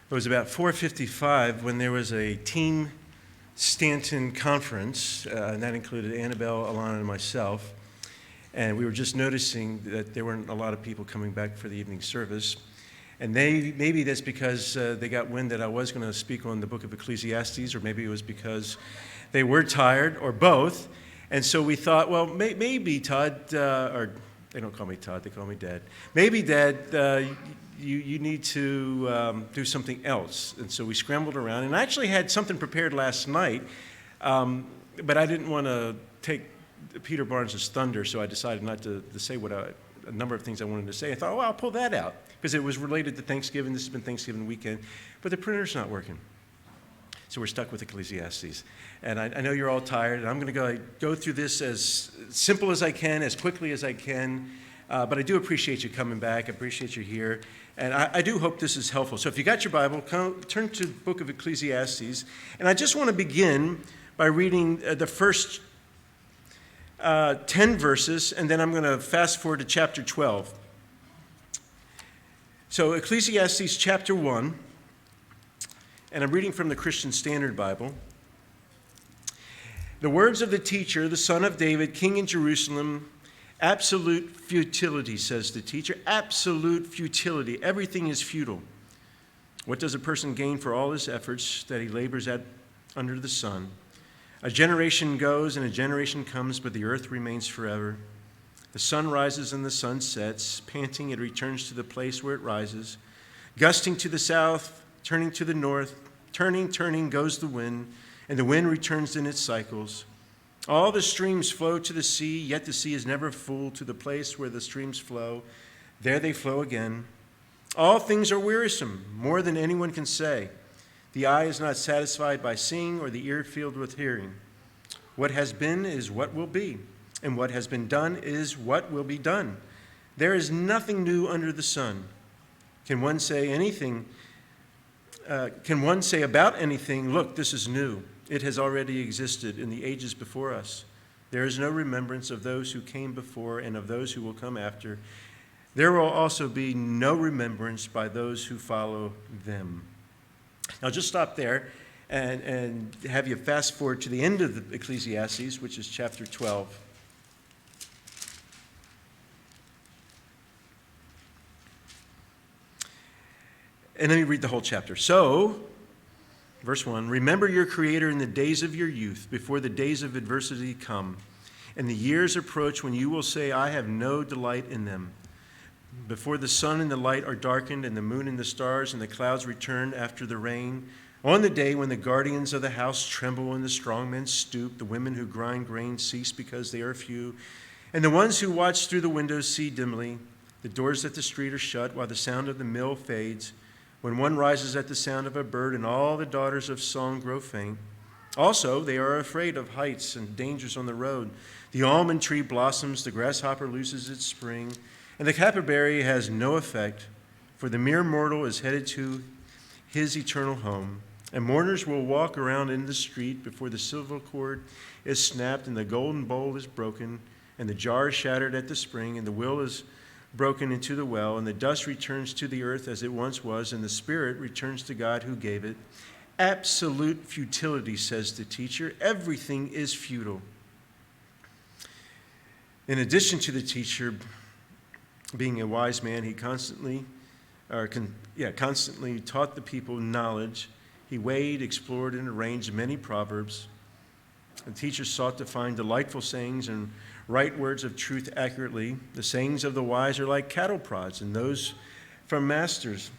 It was about 4:55 when there was a Team Stanton conference, and that included Annabelle, Alana, and myself. And we were just noticing that there weren't a lot of people coming back for the evening service. And maybe that's because they got wind that I was going to speak on the book of Ecclesiastes, or maybe it was because they were tired, or both. And so we thought, well, maybe Todd, or they don't call me Todd, they call me Dad. Maybe Dad, you need to do something else. And so we scrambled around. And I actually had something prepared last night, but I didn't want to take Peter Barnes' thunder, so I decided not to say a number of things I wanted to say. I thought, well, I'll pull that out, because it was related to Thanksgiving. This has been Thanksgiving weekend. But the printer's not working. So we're stuck with Ecclesiastes. And I know you're all tired, and I'm going to go through this as simple as I can, as quickly as I can. But I do appreciate you coming back. I appreciate you here. And I do hope this is helpful. So if you got your Bible, turn to the book of Ecclesiastes. And I just want to begin by reading the first 10 verses, and then I'm going to fast forward to chapter 12. So Ecclesiastes chapter 1, and I'm reading from the Christian Standard Bible. The words of the teacher, the son of David, king in Jerusalem. Absolute futility, says the teacher. Absolute futility. Everything is futile. What does a person gain for all his efforts that he labors at under the sun? A generation goes and a generation comes, but the earth remains forever. The sun rises and the sun sets. Panting, it returns to the place where it rises. Gusting to the south, turning to the north. Turning goes the wind, and the wind returns in its cycles. All the streams flow to the sea, yet the sea is never full. To the place where the streams flow, there they flow again. All things are wearisome, more than anyone can say. The eye is not satisfied by seeing, or the ear filled with hearing. What has been is what will be, and what has been done is what will be done. There is nothing new under the sun. Can one say about anything, look, this is new? It has already existed in the ages before us. There is no remembrance of those who came before and of those who will come after. There will also be no remembrance by those who follow them. I'll just stop there and have you fast forward to the end of the Ecclesiastes, which is chapter 12. And let me read the whole chapter. So, verse 1, remember your Creator in the days of your youth, before the days of adversity come, and the years approach when you will say, I have no delight in them. Before the sun and the light are darkened, and the moon and the stars and the clouds return after the rain, on the day when the guardians of the house tremble and the strong men stoop, the women who grind grain cease because they are few, and the ones who watch through the windows see dimly. The doors at the street are shut while the sound of the mill fades. When one rises at the sound of a bird, and all the daughters of song grow faint. Also, they are afraid of heights and dangers on the road. The almond tree blossoms, the grasshopper loses its spring, and the caperberry has no effect, for the mere mortal is headed to his eternal home. And mourners will walk around in the street before the silver cord is snapped, and the golden bowl is broken, and the jar is shattered at the spring, and the will is broken into the well, and the dust returns to the earth as it once was, and the spirit returns to God who gave it. Absolute futility, says the teacher. Everything is futile. In addition to the teacher being a wise man, he constantly taught the people knowledge. He weighed, explored, and arranged many proverbs. The teacher sought to find delightful sayings and write words of truth accurately. The sayings of the wise are like cattle prods, and those from masters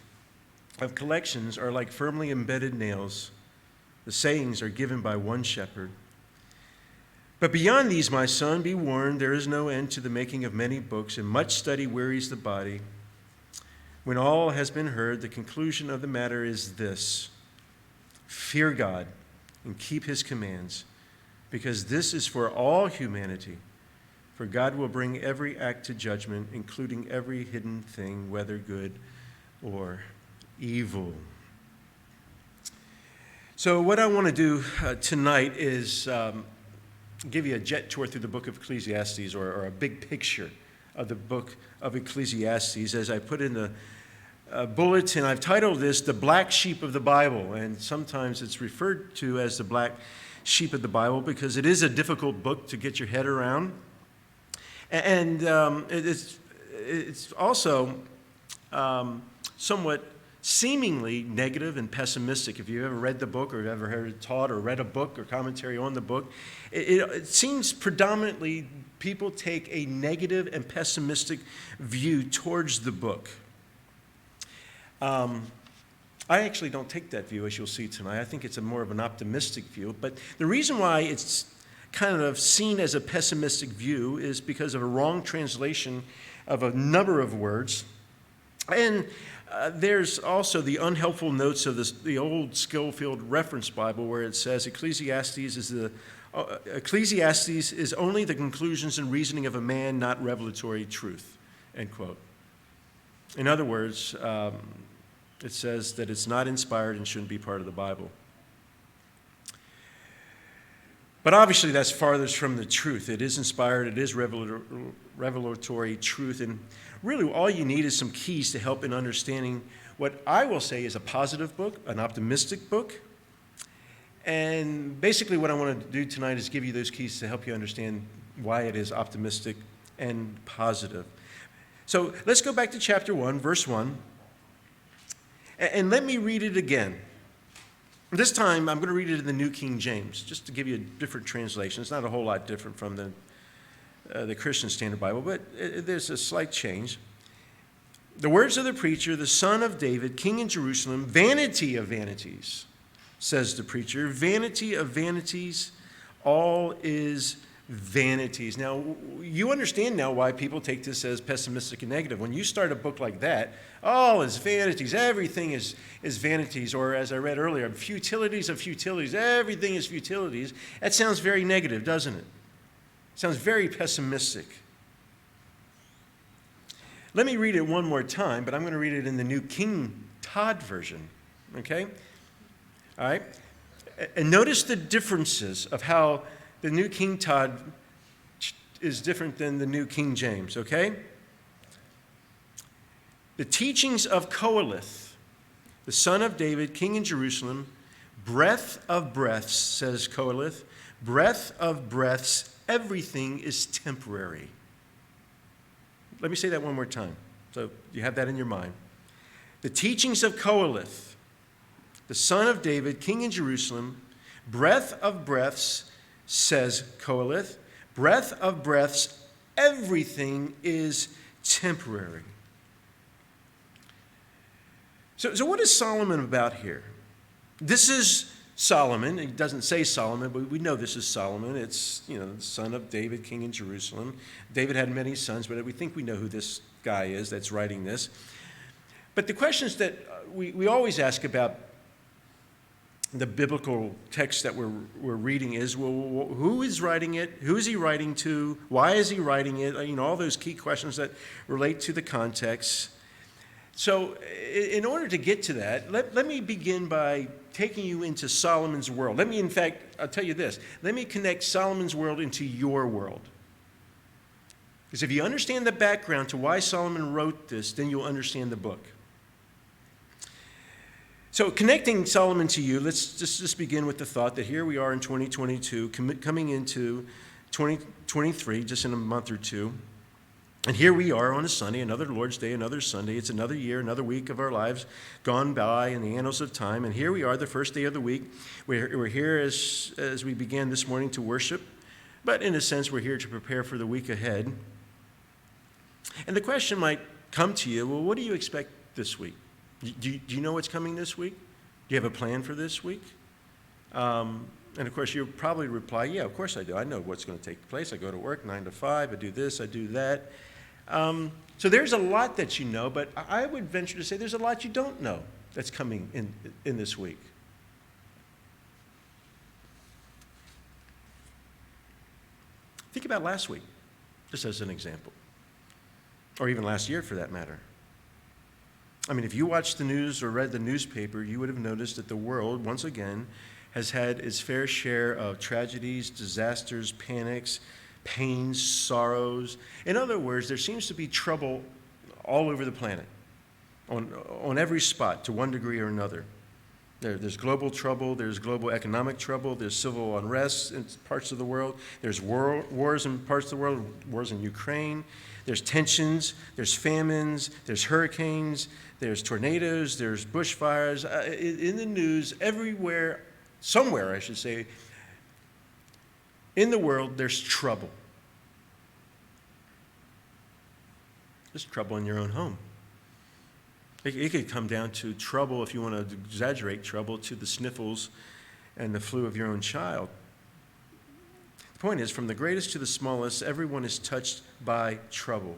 of collections are like firmly embedded nails. The sayings are given by one shepherd. But beyond these, my son, be warned, there is no end to the making of many books, and much study wearies the body. When all has been heard, the conclusion of the matter is this: fear God and keep his commands, because this is for all humanity. For God will bring every act to judgment, including every hidden thing, whether good or evil. So what I want to do tonight is give you a jet tour through the book of Ecclesiastes, or a big picture of the book of Ecclesiastes, as I put in the bulletin, I've titled this The Black Sheep of the Bible, and sometimes it's referred to as the Black Sheep of the Bible because it is a difficult book to get your head around. And it's also somewhat seemingly negative and pessimistic. If you've ever read the book or ever heard it taught or read a book or commentary on the book, it seems predominantly people take a negative and pessimistic view towards the book. I actually don't take that view, as you'll see tonight. I think it's more of an optimistic view. But the reason why it's kind of seen as a pessimistic view is because of a wrong translation of a number of words. And there's also the unhelpful notes of the old Schofield Reference Bible where it says Ecclesiastes is only the conclusions and reasoning of a man, not revelatory truth, end quote. In other words, it says that it's not inspired and shouldn't be part of the Bible. But obviously that's farthest from the truth. It is inspired, it is revelatory truth, and really all you need is some keys to help in understanding what I will say is a positive book, an optimistic book. And basically what I want to do tonight is give you those keys to help you understand why it is optimistic and positive. So let's go back to chapter 1, verse 1. And let me read it again. This time, I'm going to read it in the New King James, just to give you a different translation. It's not a whole lot different from the Christian Standard Bible, but there's a slight change. The words of the preacher, the son of David, king in Jerusalem, vanity of vanities, says the preacher, vanity of vanities, all is vanities. Now, you understand now why people take this as pessimistic and negative. When you start a book like that, all is vanities, everything is vanities, or as I read earlier, futilities of futilities, everything is futilities. That sounds very negative, doesn't it? Sounds very pessimistic. Let me read it one more time, but I'm going to read it in the New King Todd version, okay? All right? And notice the differences of how the New King Todd is different than the New King James, okay? The teachings of Koheleth, the son of David, king in Jerusalem, breath of breaths, says Koheleth, breath of breaths, everything is temporary. Let me say that one more time, so you have that in your mind. The teachings of Koheleth, the son of David, king in Jerusalem, breath of breaths, says Koheleth, breath of breaths, everything is temporary. So what is Solomon about here? This is Solomon. It doesn't say Solomon, but we know this is Solomon. It's, the son of David, king in Jerusalem. David had many sons, but we think we know who this guy is that's writing this. But the questions that we always ask about the biblical text that we're reading is, well, who is writing it? Who is he writing to? Why is he writing it? All those key questions that relate to the context. So in order to get to that, let me begin by taking you into Solomon's world. I'll tell you this. Let me connect Solomon's world into your world. Because if you understand the background to why Solomon wrote this, then you'll understand the book. So connecting Solomon to you, let's just begin with the thought that here we are in 2022, coming into 2023, just in a month or two. And here we are on a Sunday, another Lord's Day, another Sunday. It's another year, another week of our lives gone by in the annals of time. And here we are, the first day of the week. We're here as we began this morning to worship. But in a sense, we're here to prepare for the week ahead. And the question might come to you, well, what do you expect this week? Do you know what's coming this week? Do you have a plan for this week? And of course, you'll probably reply, yeah, of course I do. I know what's going to take place. I go to work 9 to 5. I do this, I do that. So there's a lot that you know, but I would venture to say there's a lot you don't know that's coming in this week. Think about last week, just as an example, or even last year for that matter. I mean, if you watched the news or read the newspaper, you would have noticed that the world, once again, has had its fair share of tragedies, disasters, panics, pains, sorrows. In other words, there seems to be trouble all over the planet. on every spot to one degree or another. There's global trouble, there's global economic trouble, there's civil unrest in parts of the world, there's wars in parts of the world, wars in Ukraine, there's tensions, there's famines, there's hurricanes, there's tornadoes, there's bushfires. In the news, everywhere, somewhere I should say, in the world, there's trouble. There's trouble in your own home. It could come down to trouble, if you want to exaggerate trouble, to the sniffles and the flu of your own child. The point is, from the greatest to the smallest, everyone is touched by trouble.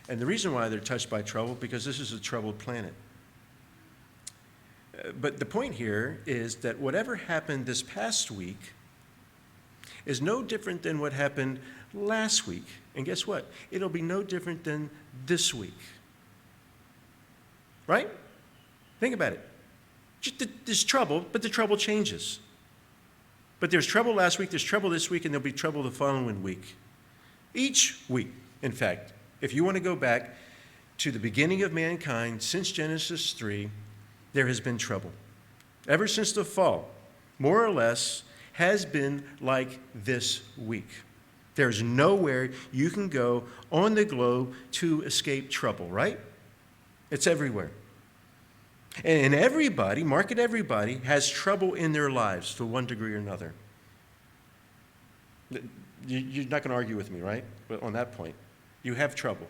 And the reason why they're touched by trouble, because this is a troubled planet. But the point here is that whatever happened this past week is no different than what happened last week. And guess what? It'll be no different than this week. Right? Think about it. There's trouble, but the trouble changes. But there's trouble last week, there's trouble this week, and there'll be trouble the following week. Each week, in fact, if you want to go back to the beginning of mankind, since Genesis 3, there has been trouble. Ever since the fall, more or less, has been like this week. There's nowhere you can go on the globe to escape trouble, right? It's everywhere. And everybody, mark it everybody, has trouble in their lives to one degree or another. You're not going to argue with me, right? But on that point, you have trouble.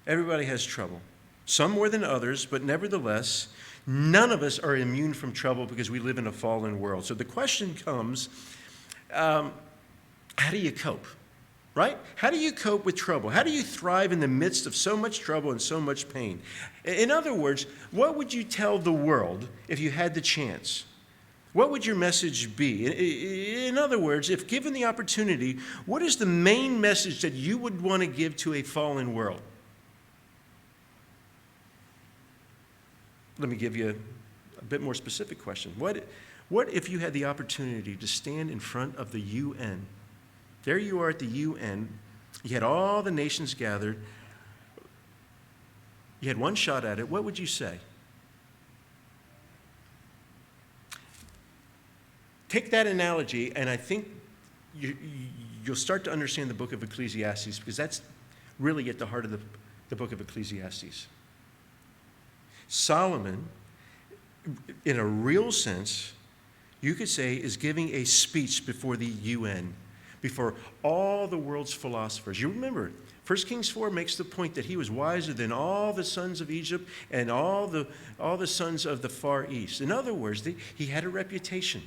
Everybody has trouble. Some more than others, but nevertheless, none of us are immune from trouble because we live in a fallen world. So the question comes, how do you cope? Right? How do you cope with trouble? How do you thrive in the midst of so much trouble and so much pain? In other words, what would you tell the world if you had the chance? What would your message be? In other words, if given the opportunity, what is the main message that you would want to give to a fallen world? Let me give you a bit more specific question. What if you had the opportunity to stand in front of the UN? There you are at the UN. You had all the nations gathered. You had one shot at it. What would you say? Take that analogy, and I think you'll start to understand the book of Ecclesiastes, because that's really at the heart of the book of Ecclesiastes. Solomon, in a real sense, you could say, is giving a speech before the UN, before all the world's philosophers. You remember, 1 Kings 4 makes the point that he was wiser than all the sons of Egypt and all the sons of the Far East. In other words, he had a reputation.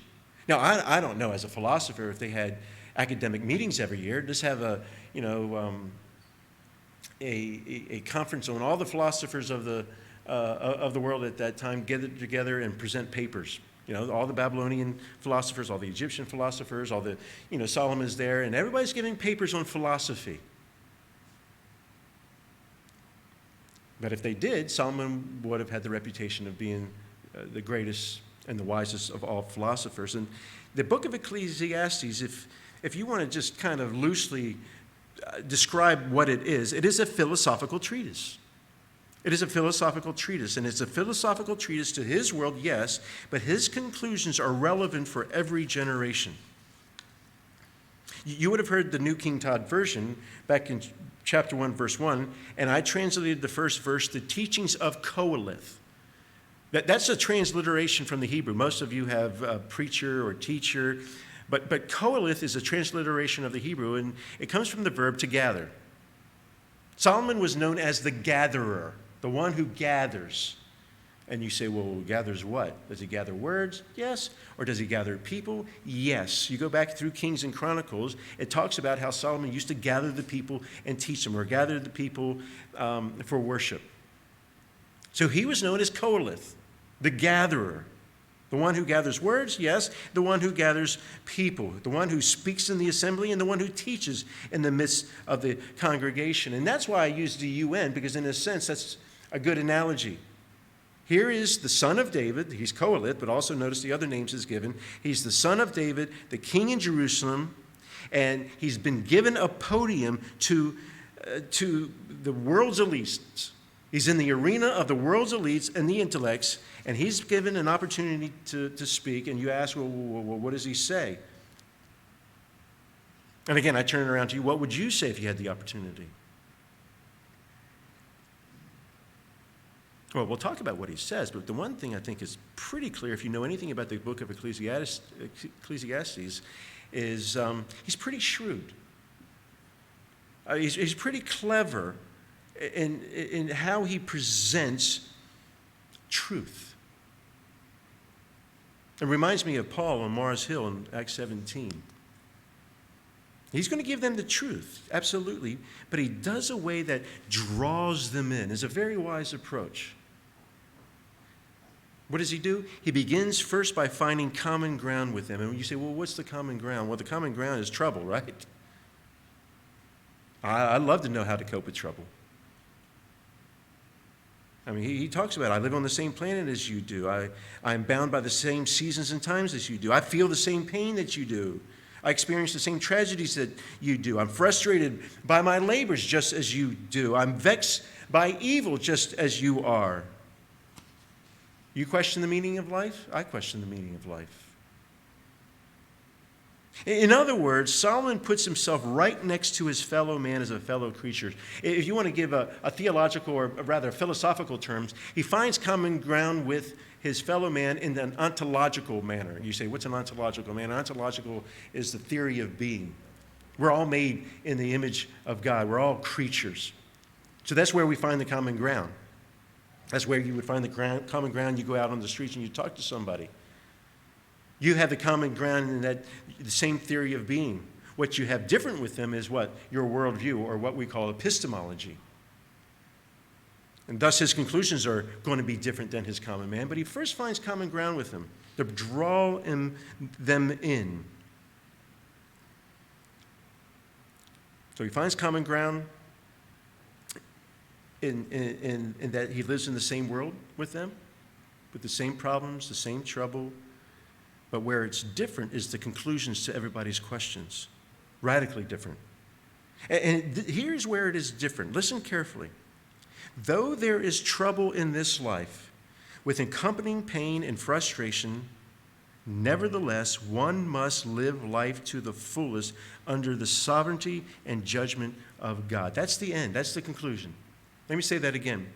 Now, I don't know as a philosopher if they had academic meetings every year. Just have a conference on all the philosophers of the world at that time, gathered together and present papers. All the Babylonian philosophers, all the Egyptian philosophers, all the, Solomon's there, and everybody's giving papers on philosophy. But if they did, Solomon would have had the reputation of being the greatest and the wisest of all philosophers. And the book of Ecclesiastes, if you want to just kind of loosely describe what it is a philosophical treatise. It is a philosophical treatise, and it's a philosophical treatise to his world, yes, but his conclusions are relevant for every generation. You would have heard the New King Todd version back in chapter 1, verse 1, and I translated the first verse, the teachings of Qoheleth. That's a transliteration from the Hebrew. Most of you have preacher or teacher, but Qoheleth is a transliteration of the Hebrew, and it comes from the verb to gather. Solomon was known as the gatherer, the one who gathers. And you say, well, gathers what? Does he gather words? Yes. Or does he gather people? Yes. You go back through Kings and Chronicles, it talks about how Solomon used to gather the people and teach them, or gather the people for worship. So he was known as Qoheleth, the gatherer. The one who gathers words, yes. The one who gathers people. The one who speaks in the assembly, and the one who teaches in the midst of the congregation. And that's why I use the UN, because in a sense, that's a good analogy. Here is the son of David. He's Qoheleth, but also notice the other names he's given. He's the son of David, the king in Jerusalem, and he's been given a podium to the world's elites. He's in the arena of the world's elites and the intellects, and he's given an opportunity to speak, and you ask, well, what does he say? And again, I turn it around to you. What would you say if you had the opportunity? Well, we'll talk about what he says, but the one thing I think is pretty clear, if you know anything about the book of Ecclesiastes is he's pretty shrewd. He's pretty clever in how he presents truth. It reminds me of Paul on Mars Hill in Acts 17. He's going to give them the truth, absolutely, but he does a way that draws them in. It's a very wise approach. What does he do? He begins first by finding common ground with them. And you say, well, what's the common ground? Well, the common ground is trouble, right? I love to know how to cope with trouble. I mean, he talks about, I live on the same planet as you do. I'm bound by the same seasons and times as you do. I feel the same pain that you do. I experience the same tragedies that you do. I'm frustrated by my labors just as you do. I'm vexed by evil just as you are. You question the meaning of life? I question the meaning of life. In other words, Solomon puts himself right next to his fellow man as a fellow creature. If you want to give a theological or rather philosophical terms, he finds common ground with his fellow man in an ontological manner. You say, what's an ontological manner? Ontological is the theory of being. We're all made in the image of God. We're all creatures. So that's where we find the common ground. That's where you would find the common ground. You go out on the streets and you talk to somebody. You have the common ground in that the same theory of being. What you have different with them is what? Your worldview, or what we call epistemology. And thus his conclusions are going to be different than his common man. But he first finds common ground with them to draw them in. So he finds common ground in that he lives in the same world with them, with the same problems, the same trouble. But where it's different is the conclusions to everybody's questions. Radically different. And here's where it is different. Listen carefully. Though there is trouble in this life, with accompanying pain and frustration, nevertheless, one must live life to the fullest under the sovereignty and judgment of God. That's the end. That's the conclusion. Let me say that again.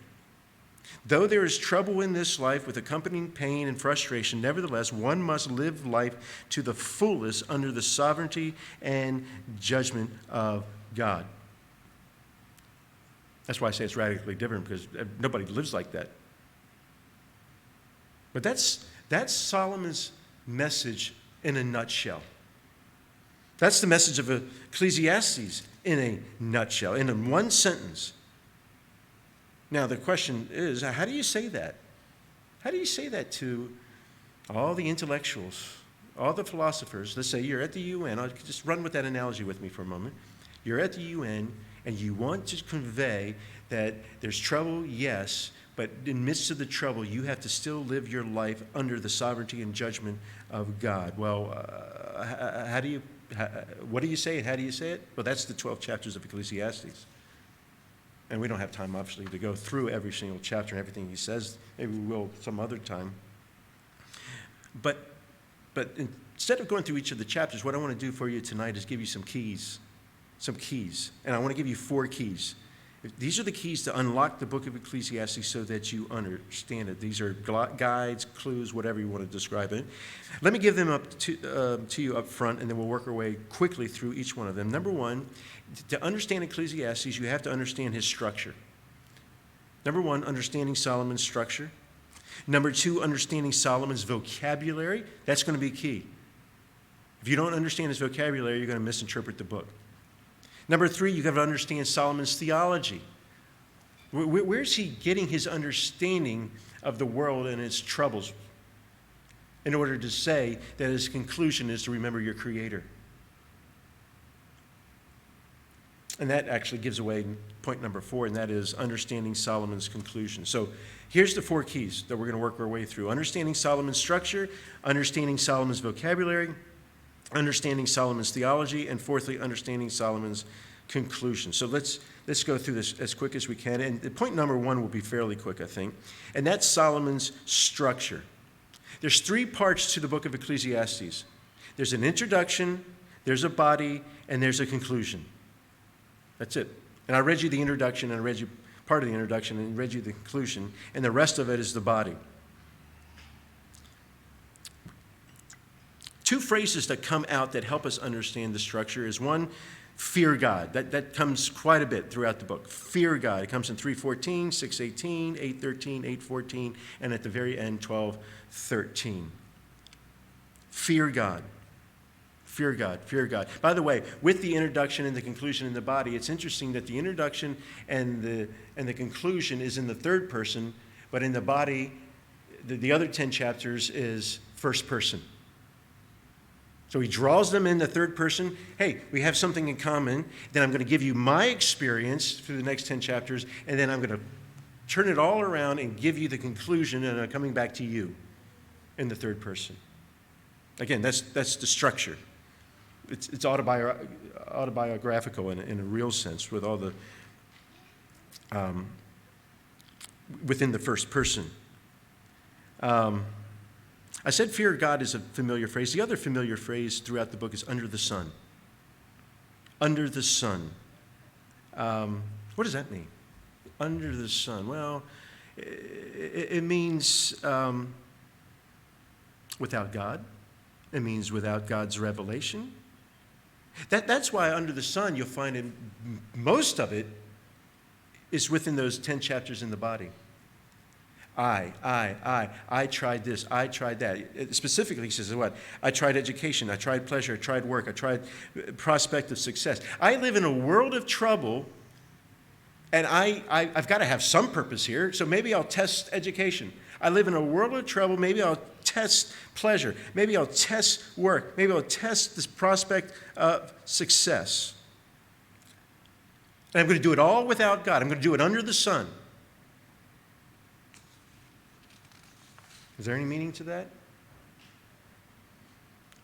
Though there is trouble in this life with accompanying pain and frustration, nevertheless, one must live life to the fullest under the sovereignty and judgment of God. That's why I say it's radically different, because nobody lives like that. But that's Solomon's message in a nutshell. That's the message of Ecclesiastes in a nutshell, in one sentence. Now, the question is, how do you say that? How do you say that to all the intellectuals, all the philosophers? Let's say you're at the UN. I'll just run with that analogy with me for a moment. You're at the UN, and you want to convey that there's trouble, yes, but in the midst of the trouble, you have to still live your life under the sovereignty and judgment of God. Well, what do you say, and how do you say it? Well, that's the 12 chapters of Ecclesiastes. And we don't have time, obviously, to go through every single chapter and everything he says. Maybe we will some other time. But instead of going through each of the chapters, what I want to do for you tonight is give you some keys. And I want to give you 4 keys. These are the keys to unlock the book of Ecclesiastes so that you understand it. These are guides, clues, whatever you want to describe it. Let me give them up to you up front, and then we'll work our way quickly through each one of them. Number 1, to understand Ecclesiastes, you have to understand his structure. Number 1, understanding Solomon's structure. Number 2, understanding Solomon's vocabulary. That's going to be key. If you don't understand his vocabulary, you're going to misinterpret the book. Number 3, you've got to understand Solomon's theology. Where's he getting his understanding of the world and its troubles in order to say that his conclusion is to remember your Creator? And that actually gives away point number 4, and that is understanding Solomon's conclusion. So here's the 4 keys that we're going to work our way through. Understanding Solomon's structure, understanding Solomon's vocabulary, understanding Solomon's theology, and fourthly, understanding Solomon's conclusion. So let's go through this as quick as we can. And the point number one will be fairly quick, I think. And that's Solomon's structure. There's three parts to the book of Ecclesiastes. There's an introduction, there's a body, and there's a conclusion. That's it. And I read you the introduction, and I read you part of the introduction, and read you the conclusion, and the rest of it is the body. Two phrases that come out that help us understand the structure is one, fear God. That comes quite a bit throughout the book. Fear God. It comes in 3:14, 6:18, 8:13, 8:14, and at the very end, 12:13. Fear God. Fear God, fear God. By the way, with the introduction and the conclusion in the body, it's interesting that the introduction and the conclusion is in the third person, but in the body, the other 10 chapters is first person. So he draws them in the third person. Hey, we have something in common. Then I'm going to give you my experience through the next 10 chapters, and then I'm going to turn it all around and give you the conclusion, and I'm coming back to you in the third person. Again, that's the structure. It's autobiographical in a real sense, with all the within the first person. I said fear of God is a familiar phrase. The other familiar phrase throughout the book is under the sun. Under the sun. What does that mean? Under the sun. Well, it means without God. It means without God's revelation. That's why under the sun you'll find most of it is within those 10 chapters in the body. I tried this, I tried that. Specifically, he says what? I tried education, I tried pleasure, I tried work, I tried prospect of success. I live in a world of trouble, and I've got to have some purpose here, so maybe I'll test education. I live in a world of trouble, maybe I'll test pleasure. Maybe I'll test work. Maybe I'll test this prospect of success. And I'm going to do it all without God. I'm going to do it under the sun. Is there any meaning to that?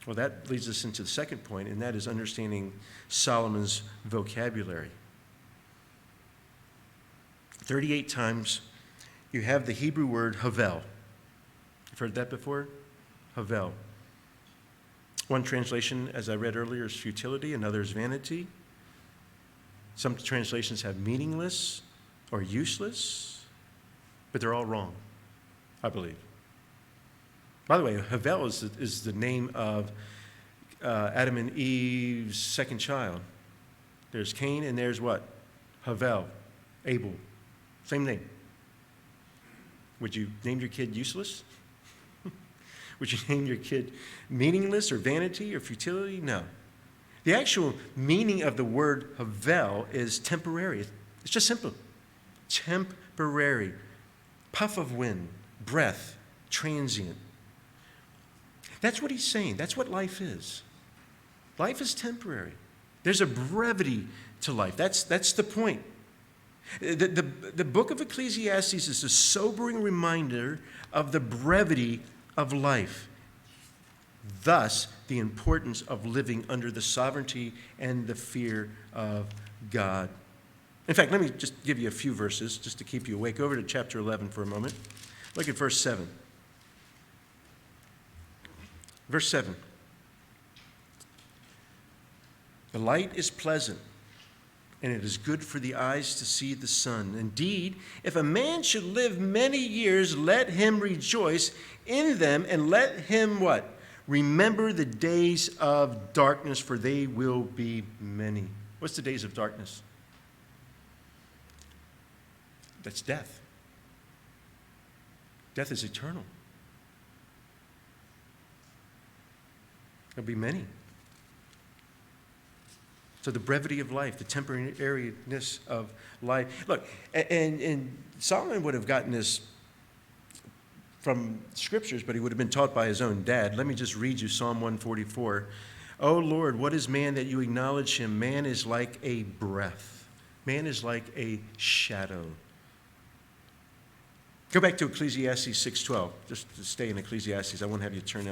Well, that leads us into the second point, and that is understanding Solomon's vocabulary. 38 times you have the Hebrew word havel. You've heard that before? Havel. One translation, as I read earlier, is futility, another is vanity. Some translations have meaningless or useless, but they're all wrong, I believe. By the way, Havel is the name of Adam and Eve's second child. There's Cain and there's what? Havel, Abel. Same name. Would you name your kid useless? Would you name your kid meaningless or vanity or futility? No. The actual meaning of the word havel is temporary. It's just simple. Temporary. Puff of wind, breath, transient. That's what he's saying. That's what life is. Life is temporary. There's a brevity to life. That's the point. The book of Ecclesiastes is a sobering reminder of the brevity of life. Thus, the importance of living under the sovereignty and the fear of God. In fact, let me just give you a few verses just to keep you awake. Over to chapter 11 for a moment. Look at verse 7. Verse 7. The light is pleasant, and it is good for the eyes to see the sun. Indeed, if a man should live many years, let him rejoice in them, and let him what? Remember the days of darkness, for they will be many. What's the days of darkness? That's death. Death is eternal. There'll be many. So the brevity of life, the temporariness of life. Look, and Solomon would have gotten this from scriptures, but he would have been taught by his own dad. Let me just read you Psalm 144. O Lord, what is man that you acknowledge him? Man is like a breath. Man is like a shadow. Go back to Ecclesiastes 6:12, just to stay in Ecclesiastes. I won't have you turn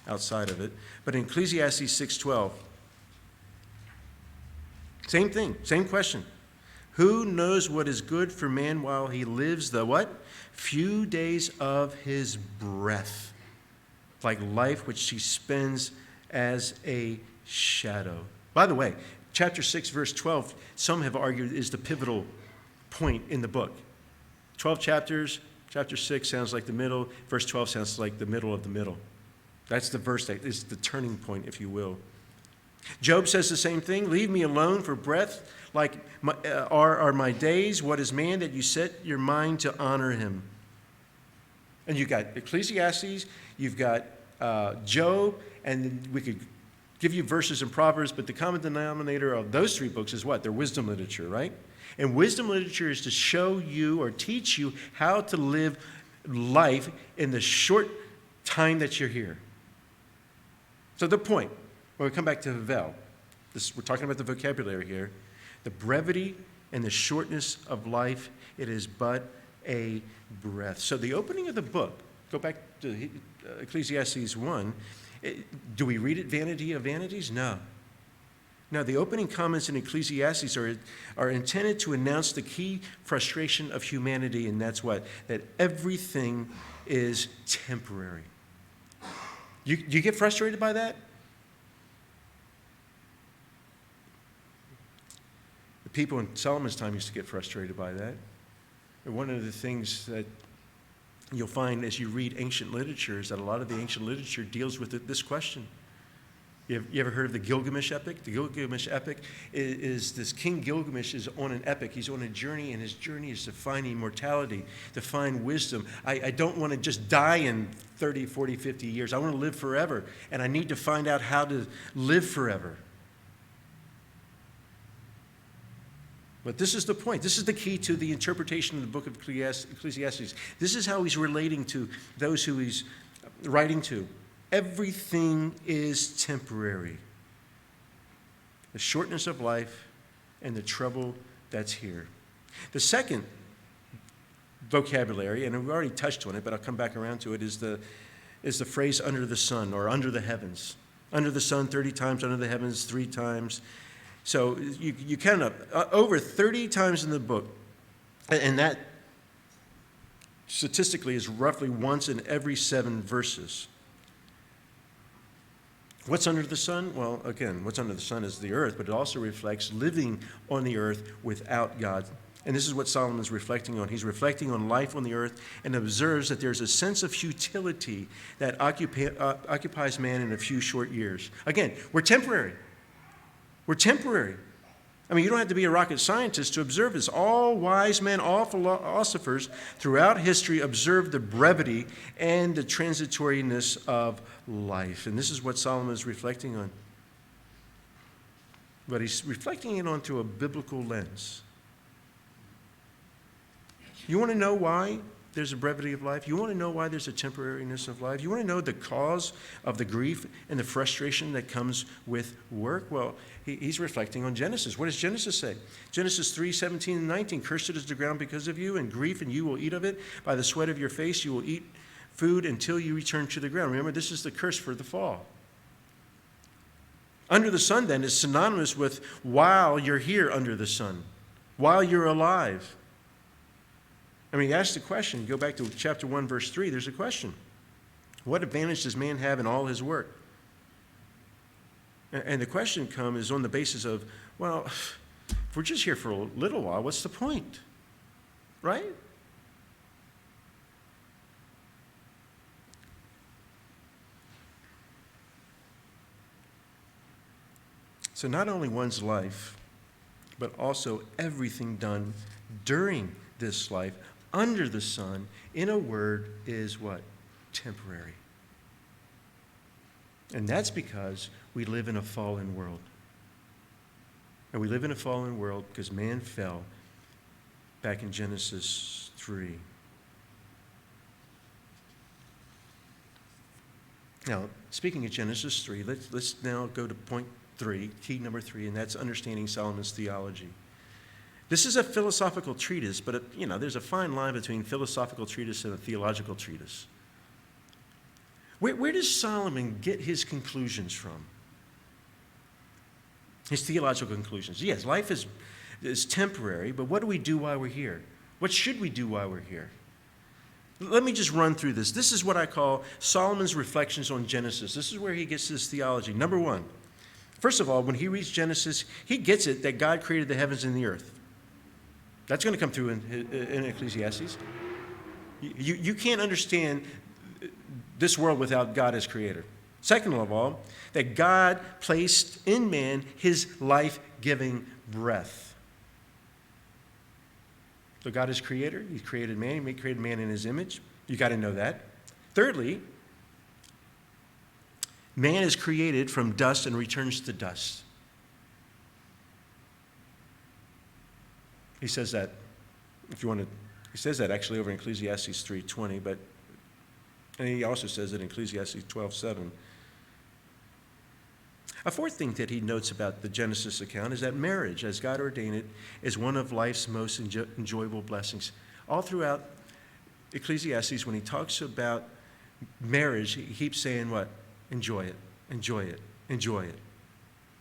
outside of it. But in Ecclesiastes 6:12, Same thing, same question. Who knows what is good for man while he lives the what? Few days of his breath, like life which he spends as a shadow. By the way, chapter 6, verse 12, some have argued is the pivotal point in the book. 12 chapters, chapter 6 sounds like the middle, verse 12 sounds like the middle of the middle. That's the verse that is the turning point, if you will. Job says the same thing. Leave me alone for breath, like are my days. What is man that you set your mind to honor him? And you've got Ecclesiastes, you've got Job, and we could give you verses in Proverbs, but the common denominator of those three books is what? They're wisdom literature, right? And wisdom literature is to show you or teach you how to live life in the short time that you're here. So the point, when we come back to Havel, we're talking about the vocabulary here, the brevity and the shortness of life, it is but a breath. So the opening of the book, go back to Ecclesiastes 1, do we read it vanity of vanities? No. Now, the opening comments in Ecclesiastes are intended to announce the key frustration of humanity, and that's what? That everything is temporary. You get frustrated by that? The people in Solomon's time used to get frustrated by that. And one of the things that you'll find as you read ancient literature is that a lot of the ancient literature deals with this question. You ever heard of the Gilgamesh epic? The Gilgamesh epic is this King Gilgamesh is on an epic. He's on a journey, and his journey is to find immortality, to find wisdom. I don't want to just die in 30, 40, 50 years. I want to live forever, and I need to find out how to live forever. But this is the point. This is the key to the interpretation of the book of Ecclesiastes. This is how he's relating to those who he's writing to. Everything is temporary. The shortness of life and the trouble that's here. The second vocabulary, and we've already touched on it, but I'll come back around to it, is the phrase under the sun or under the heavens. Under the sun 30 times, under the heavens 3 times. So you count up over 30 times in the book, and that statistically is roughly once in every 7 verses. What's under the sun? Well, again, what's under the sun is the earth, but it also reflects living on the earth without God. And this is what Solomon's reflecting on. He's reflecting on life on the earth and observes that there's a sense of futility that occupies man in a few short years. Again, we're temporary. We're temporary. I mean, you don't have to be a rocket scientist to observe this. All wise men, all philosophers throughout history observed the brevity and the transitoriness of life. And this is what Solomon is reflecting on. But he's reflecting it on through a biblical lens. You want to know why there's a brevity of life? You want to know why there's a temporariness of life? You want to know the cause of the grief and the frustration that comes with work? Well, he's reflecting on Genesis. What does Genesis say? Genesis 3:17 and 19, cursed is the ground because of you, and grief, and you will eat of it. By the sweat of your face you will eat food until you return to the ground. Remember, this is the curse for the fall. Under the sun, then, is synonymous with while you're here under the sun, while you're alive. I mean, you ask the question, go back to chapter 1, verse 3, there's a question. What advantage does man have in all his work? And the question is on the basis of, well, if we're just here for a little while, what's the point? Right? So not only one's life, but also everything done during this life under the sun, in a word, is what? Temporary. And that's because we live in a fallen world. And we live in a fallen world because man fell back in Genesis 3. Now, speaking of Genesis 3, let's now go to point 3, key number 3, and that's understanding Solomon's theology. This is a philosophical treatise, but there's a fine line between philosophical treatise and a theological treatise. Where does Solomon get his conclusions from? His theological conclusions. Yes, life is temporary, but what do we do while we're here? What should we do while we're here? Let me just run through this. This is what I call Solomon's reflections on Genesis. This is where he gets his theology. Number one, first of all, when he reads Genesis, he gets it that God created the heavens and the earth. That's going to come through in Ecclesiastes. You can't understand this world without God as creator. Second of all, that God placed in man his life-giving breath. So God is creator. He created man. He created man in his image. You got to know that. Thirdly, man is created from dust and returns to dust. He says that, if you want to, he says that actually over in Ecclesiastes 3:20, and he also says it in Ecclesiastes 12:7. A fourth thing that he notes about the Genesis account is that marriage, as God ordained it, is one of life's most enjoyable blessings. All throughout Ecclesiastes, when he talks about marriage, he keeps saying what? Enjoy it, enjoy it, enjoy it.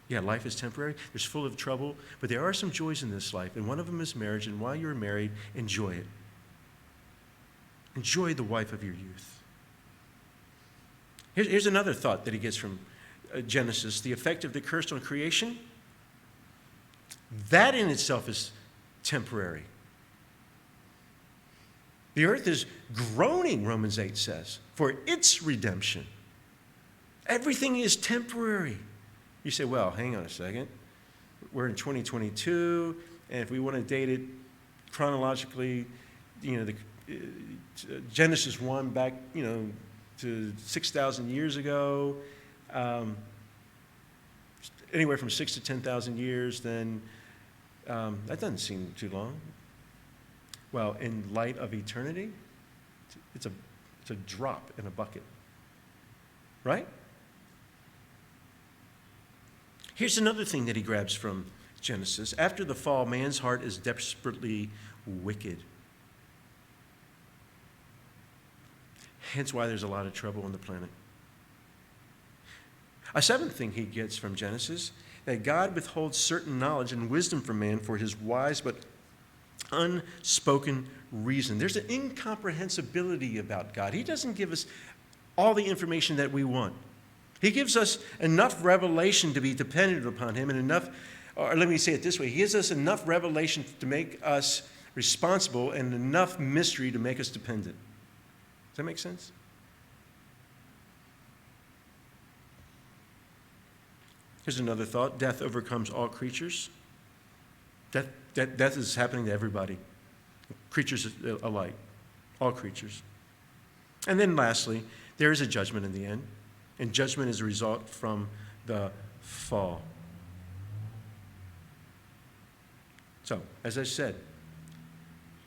Yeah, life is temporary. There's full of trouble, but there are some joys in this life, and one of them is marriage, and while you're married, enjoy it. Enjoy the wife of your youth. Here's another thought that he gets from Genesis, the effect of the curse on creation. That in itself is temporary. The earth is groaning, Romans 8 says, for its redemption. Everything is temporary. You say, well, hang on a second. We're in 2022, and if we want to date it chronologically, Genesis 1 back, to 6,000 years ago, anywhere from 6 to 10,000 years, then that doesn't seem too long. Well, in light of eternity, it's a drop in a bucket, right? Here's another thing that he grabs from Genesis. After the fall, man's heart is desperately wicked. Hence why there's a lot of trouble on the planet. A seventh thing he gets from Genesis, that God withholds certain knowledge and wisdom from man for his wise but unspoken reason. There's an incomprehensibility about God. He doesn't give us all the information that we want. He gives us enough revelation to be dependent upon him, and enough, or let me say it this way, he gives us enough revelation to make us responsible and enough mystery to make us dependent. Does that make sense? Here's another thought. Death overcomes all creatures. Death is happening to everybody. Creatures alike. All creatures. And then lastly, there is a judgment in the end. And judgment is a result from the fall. So, as I said,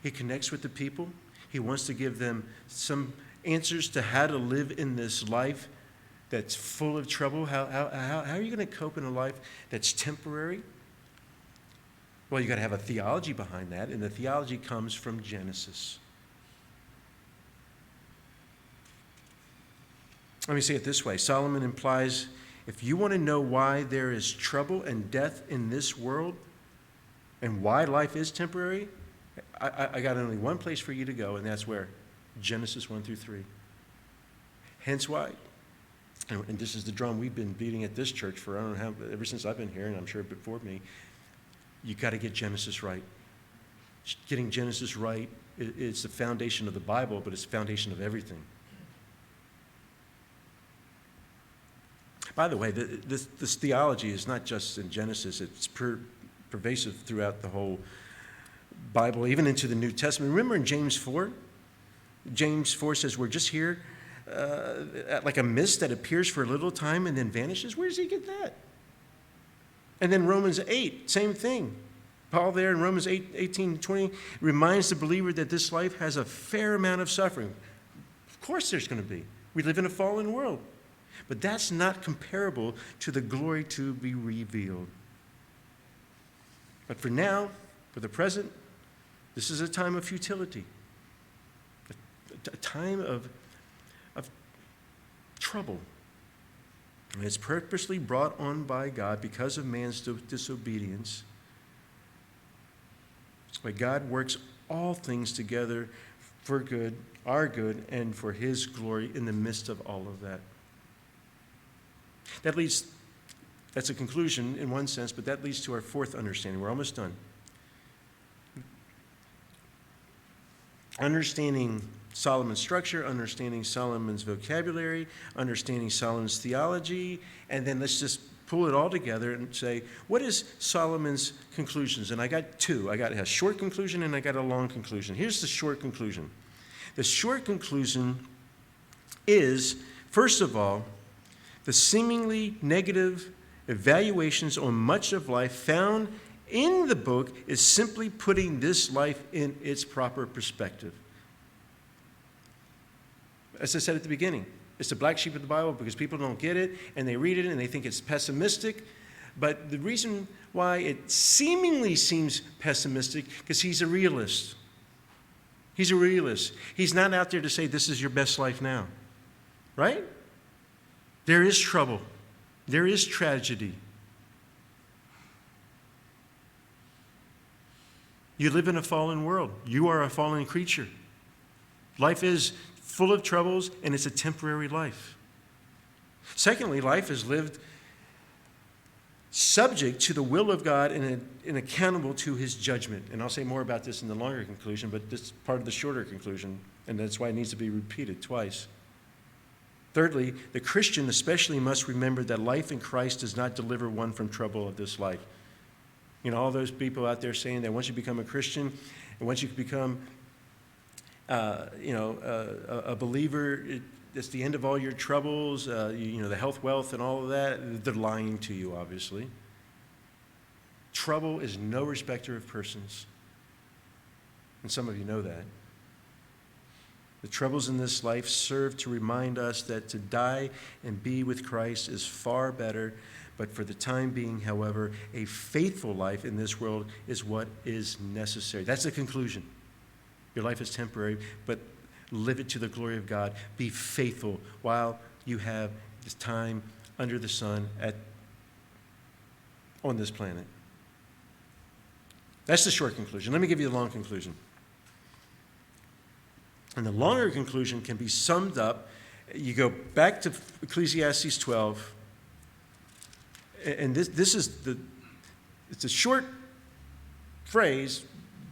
he connects with the people. He wants to give them some answers to how to live in this life that's full of trouble. How are you going to cope in a life that's temporary? Well, you've got to have a theology behind that, and the theology comes from Genesis. Let me say it this way. Solomon implies, if you want to know why there is trouble and death in this world and why life is temporary, I got only one place for you to go, and that's where? Genesis 1 through 3. Hence why, and this is the drum we've been beating at this church for, I don't know how, ever since I've been here, and I'm sure before me, you got to get Genesis right. Getting Genesis right is the foundation of the Bible, but it's the foundation of everything. By the way, this theology is not just in Genesis, it's pervasive throughout the whole Bible, even into the New Testament. Remember in James 4? James 4 says, we're just here like a mist that appears for a little time and then vanishes. Where does he get that? And then Romans 8, same thing. Paul there in Romans 8:18-20 reminds the believer that this life has a fair amount of suffering. Of course there's going to be. We live in a fallen world. But that's not comparable to the glory to be revealed. But for now, for the present, this is a time of futility, a time of trouble. And it's purposely brought on by God because of man's disobedience. But God works all things together for good, our good, and for his glory in the midst of all of that. That's a conclusion in one sense, but that leads to our fourth understanding. We're almost done. Understanding Solomon's structure, understanding Solomon's vocabulary, understanding Solomon's theology, and then let's just pull it all together and say, what is Solomon's conclusions? And I got two. I got a short conclusion and I got a long conclusion. Here's the short conclusion. The short conclusion is, first of all, the seemingly negative evaluations on much of life found in the book is simply putting this life in its proper perspective. As I said at the beginning, it's the black sheep of the Bible because people don't get it and they read it and they think it's pessimistic. But the reason why it seemingly seems pessimistic, because he's a realist. He's a realist. He's not out there to say this is your best life now. Right? There is trouble. There is tragedy. You live in a fallen world. You are a fallen creature. Life is full of troubles, and it's a temporary life. Secondly, life is lived subject to the will of God and accountable to his judgment. And I'll say more about this in the longer conclusion, but this is part of the shorter conclusion, and that's why it needs to be repeated twice. Thirdly, the Christian especially must remember that life in Christ does not deliver one from trouble of this life. You know, all those people out there saying that once you become a Christian, and once you become, a believer, it's the end of all your troubles, the health, wealth, and all of that. They're lying to you, obviously. Trouble is no respecter of persons. And some of you know that. The troubles in this life serve to remind us that to die and be with Christ is far better, but for the time being, however, a faithful life in this world is what is necessary. That's the conclusion. Your life is temporary, but live it to the glory of God. Be faithful while you have this time under the sun on this planet. That's the short conclusion. Let me give you the long conclusion. And the longer conclusion can be summed up. You go back to Ecclesiastes 12, and this is it's a short phrase,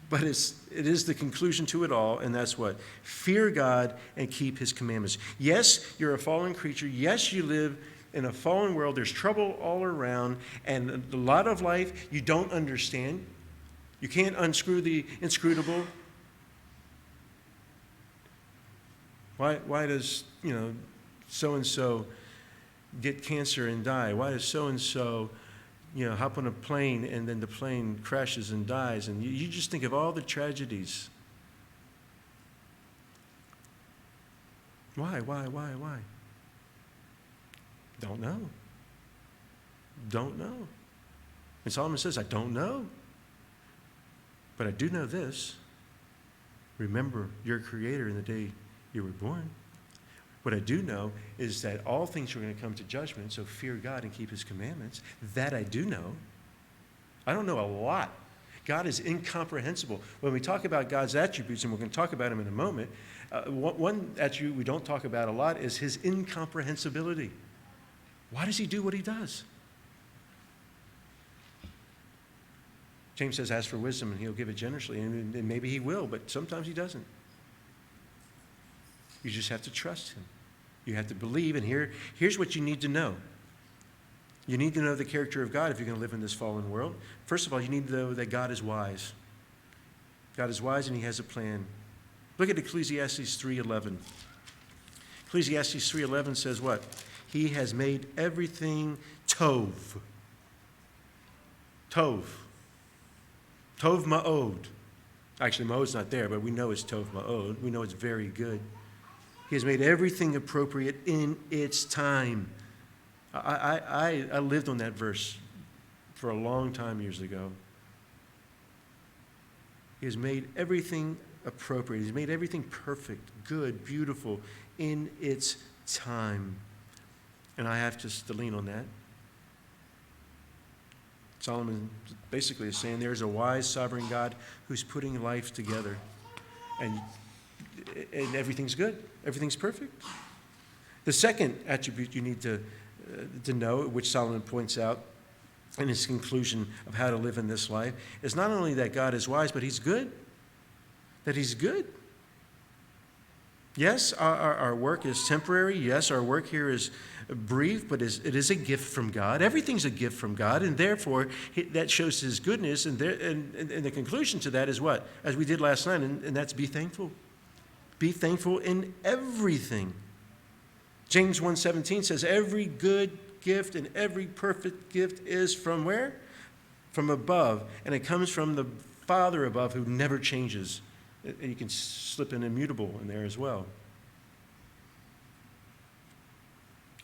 but it is the conclusion to it all, and that's what? Fear God and keep his commandments. Yes, you're a fallen creature. Yes, you live in a fallen world. There's trouble all around, and a lot of life you don't understand. You can't unscrew the inscrutable. Why does, so-and-so get cancer and die? Why does so-and-so, hop on a plane and then the plane crashes and dies? And you just think of all the tragedies. Why? Don't know. Don't know. And Solomon says, I don't know. But I do know this. Remember your Creator in the day you were born. What I do know is that all things are going to come to judgment, so fear God and keep his commandments. That I do know. I don't know a lot. God is incomprehensible. When we talk about God's attributes, and we're going to talk about them in a moment, one attribute we don't talk about a lot is his incomprehensibility. Why does he do what he does? James says, ask for wisdom and he'll give it generously. And maybe he will, but sometimes he doesn't. You just have to trust him. You have to believe, and here's what you need to know. You need to know the character of God if you're going to live in this fallen world. First of all, you need to know that God is wise. God is wise and he has a plan. Look at Ecclesiastes 3:11. Ecclesiastes 3:11 says what? He has made everything tov. Tov. Tov ma'od. Actually, ma'od's not there, but we know it's tov ma'od. We know it's very good. He has made everything appropriate in its time. I lived on that verse for a long time years ago. He has made everything appropriate. He's made everything perfect, good, beautiful, in its time. And I have to lean on that. Solomon basically is saying there's a wise, sovereign God who's putting life together. And everything's good. Everything's perfect. The second attribute you need to know, which Solomon points out in his conclusion of how to live in this life, is not only that God is wise, but he's good. That he's good. Yes, our work is temporary. Yes, our work here is brief, but it is a gift from God. Everything's a gift from God, and therefore that shows his goodness. And the conclusion to that is what? As we did last night, and that's be thankful. Be thankful in everything. James 1:17 says, every good gift and every perfect gift is from where? From above. And it comes from the Father above who never changes. And you can slip an immutable in there as well.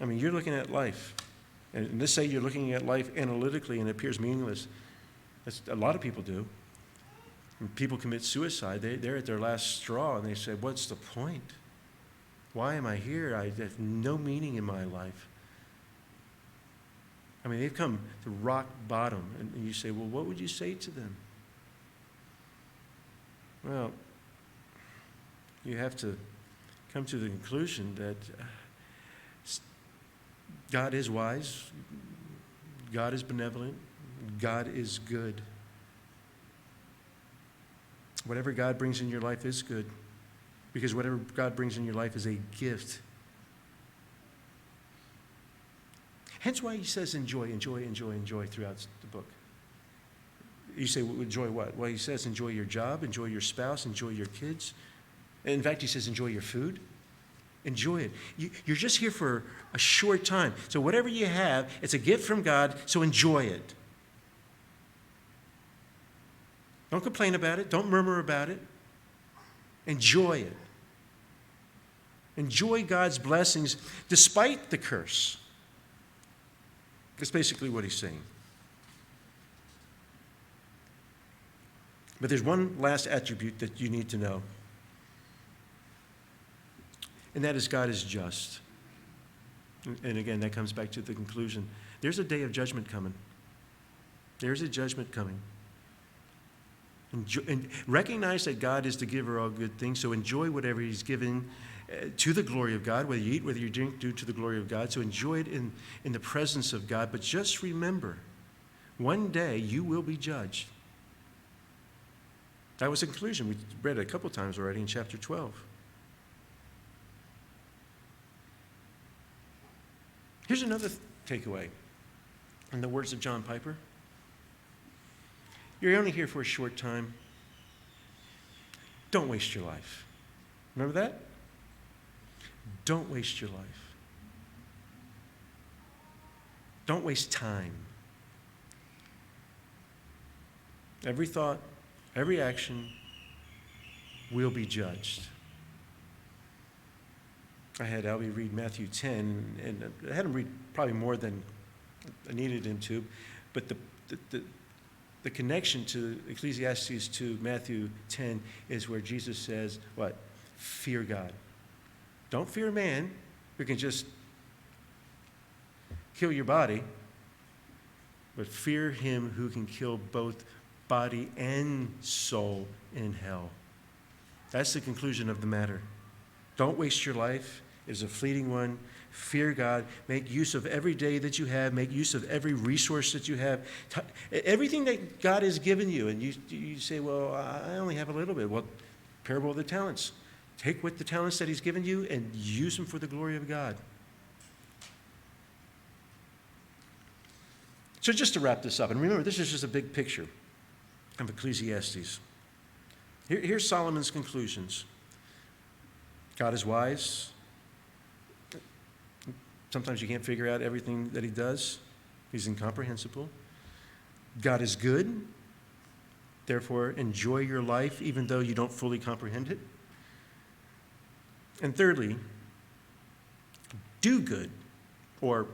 I mean, you're looking at life. And let's say you're looking at life analytically and it appears meaningless. That's, a lot of people do. When people commit suicide, they're at their last straw and they say, what's the point? Why am I here? I have no meaning in my life. I mean, they've come to rock bottom. And you say, well, what would you say to them? Well, you have to come to the conclusion that God is wise, God is benevolent, God is good. Whatever God brings in your life is good, because whatever God brings in your life is a gift. Hence why he says enjoy, enjoy, enjoy, enjoy throughout the book. You say, well, enjoy what? Well, he says enjoy your job, enjoy your spouse, enjoy your kids. In fact, he says enjoy your food. Enjoy it. You're just here for a short time. So whatever you have, it's a gift from God, so enjoy it. Don't complain about it. Don't murmur about it. Enjoy it. Enjoy God's blessings despite the curse. That's basically what he's saying. But there's one last attribute that you need to know. And that is God is just. And again, that comes back to the conclusion. There's a day of judgment coming. There's a judgment coming. And recognize that God is the giver of all good things, so enjoy whatever he's given to the glory of God, whether you eat, whether you drink, do to the glory of God. So enjoy it in the presence of God. But just remember, one day you will be judged. That was the conclusion. We read it a couple times already in chapter 12. Here's another takeaway in the words of John Piper. You're only here for a short time. Don't waste your life. Remember that? Don't waste your life. Don't waste time. Every thought, every action will be judged. I had Albie read Matthew 10, and I had him read probably more than I needed him to, but the connection to Ecclesiastes to Matthew 10 is where Jesus says, what? Fear God. Don't fear man who can just kill your body, but fear him who can kill both body and soul in hell. That's the conclusion of the matter. Don't waste your life. It is a fleeting one. Fear God. Make use of every day that you have. Make use of every resource that you have. Everything that God has given you. And you say, well, I only have a little bit. Well, parable of the talents. Take what the talents that he's given you and use them for the glory of God. So just to wrap this up, and remember, this is just a big picture of Ecclesiastes. Here's Solomon's conclusions. God is wise. Sometimes you can't figure out everything that he does. He's incomprehensible. God is good. Therefore, enjoy your life even though you don't fully comprehend it. And thirdly, do good or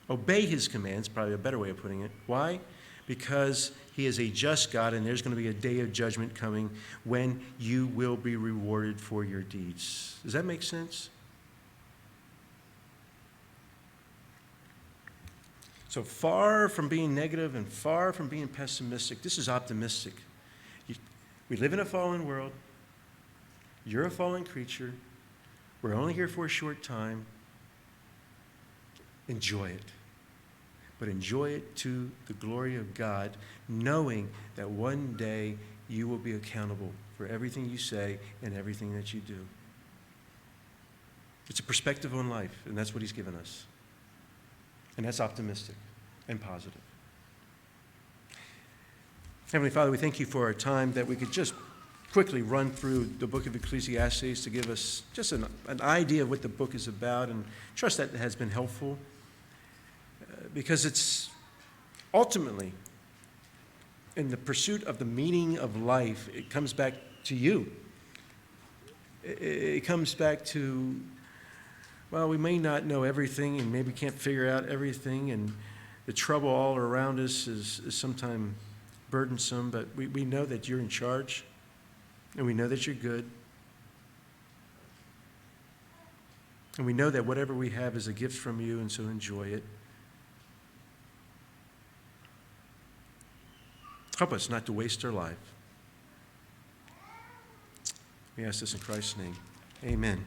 obey his commands, probably a better way of putting it. Why? Because he is a just God, and there's going to be a day of judgment coming when you will be rewarded for your deeds. Does that make sense? So far from being negative and far from being pessimistic, this is optimistic. We live in a fallen world. You're a fallen creature. We're only here for a short time. Enjoy it. But enjoy it to the glory of God, knowing that one day you will be accountable for everything you say and everything that you do. It's a perspective on life, and that's what he's given us. And that's optimistic and positive. Heavenly Father, we thank you for our time that we could just quickly run through the book of Ecclesiastes to give us just an idea of what the book is about, and trust that has been helpful because it's ultimately in the pursuit of the meaning of life, it comes back to you. It comes back to, well, we may not know everything and maybe can't figure out everything, and the trouble all around us is sometimes burdensome, but we know that you're in charge, and we know that you're good. And we know that whatever we have is a gift from you, and so enjoy it. Help us not to waste our life. We ask this in Christ's name. Amen.